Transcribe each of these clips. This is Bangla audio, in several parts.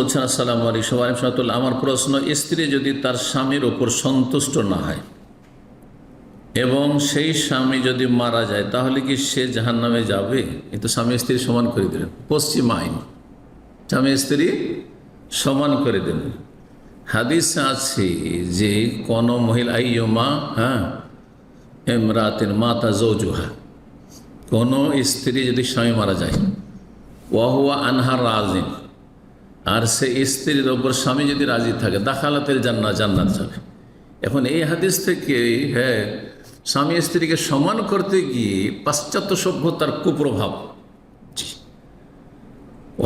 বলছেন আসসালামু আলাইকুম ওয়া রাহমাতুল্লাহ। আমার প্রশ্ন, স্ত্রী যদি তার স্বামীর ওপর সন্তুষ্ট না হয় এবং সেই স্বামী যদি মারা যায় তাহলে কি সে জাহান্নামে যাবে? কিন্তু স্বামী স্ত্রী সমান করে দিলেন, পশ্চিম আইন স্বামী স্ত্রী সমান করে দেবেন। হাদিস আছে যে কোন মহিলা আইয়ুমা ইমরাতিন মাতা যাওজুহা, কোন স্ত্রী যদি স্বামী মারা যায় ওয়া হুয়া আনহা রাজিন, আর সে স্ত্রীর ওপর স্বামী যদি রাজি থাকে, দাখালাতের জান্নাত যাবে। এখন এই হাদিস থেকে স্বামী স্ত্রীকে সমান করতে গিয়ে পাশ্চাত্য সভ্যতার কুপ্রভাব,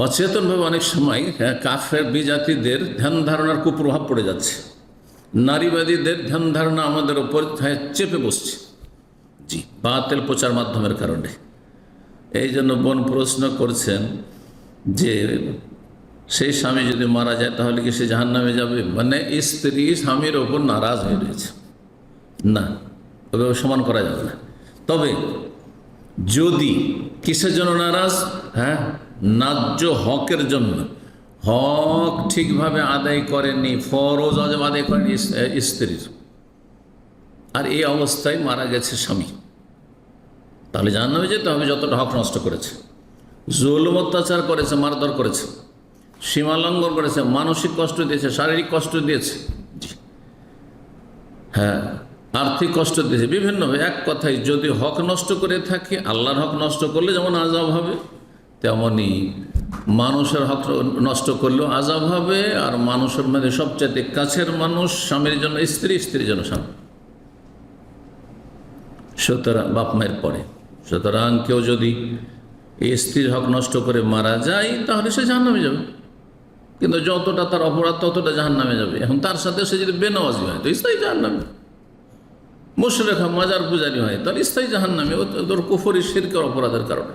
অচেতনভাবে অনেক সময় কাফের বিজাতিদের ধ্যান ধারণার কুপ্রভাব পড়ে যাচ্ছে, নারীবাদীদের ধ্যান ধারণা আমাদের ওপর চেপে বসছে, বাতিল প্রচার মাধ্যমের কারণে। এই জন্য বোন প্রশ্ন করছেন যে সেই স্বামী যদি মারা যায় তাহলে কি সে জাহান্নামে যাবে? মানে স্ত্রী স্বামীর ওপর নারাজ হয়ে রয়েছে, না, তবে সমান করা যাবে না। তবে যদি কিসের জন্য নারাজ? ন্যায্য হকের জন্য, হক ঠিকভাবে আদায় করেনি, ফরজ ওয়াজিব আদায় করেনি স্ত্রীর, আর এই অবস্থায় মারা গেছে স্বামী, তাহলে জাহান্নামে যেতে হবে। যতটা হক নষ্ট করেছে, জুলুম অত্যাচার করেছে, মারধর করেছে, সীমালঙ্ঘন করেছে, মানসিক কষ্ট দিয়েছে, শারীরিক কষ্ট দিয়েছে, আর্থিক কষ্ট দিয়েছে বিভিন্নভাবে। এক কথায় যদি হক নষ্ট করে থাকে, আল্লাহর হক নষ্ট করলে যেমন আযাব হবে, তেমনি মানুষের হক নষ্ট করলেও আযাব হবে। আর মানুষের মধ্যে সবচেয়ে কাছের মানুষ স্বামীর জন্য স্ত্রী, স্ত্রীর জন্য স্বামী, সুতরাং বাপ মায়ের পরে। সুতরাং কেউ যদি এই স্ত্রীর হক নষ্ট করে মারা যায় তাহলে সে জাহান্নামে যাবে, কিন্তু যতটা তার অপরাধ ততটা জাহান্নামে যাবে। এখন তার সাথে সে যদি বেনামাজি হয় তো স্থায়ী জাহান্নামে, মুশরিক হয়, মাজার পূজারী হয়, তাহলে স্থায়ী জাহান্নামে, ওর কুফরি শিরকের অপরাধের কারণে।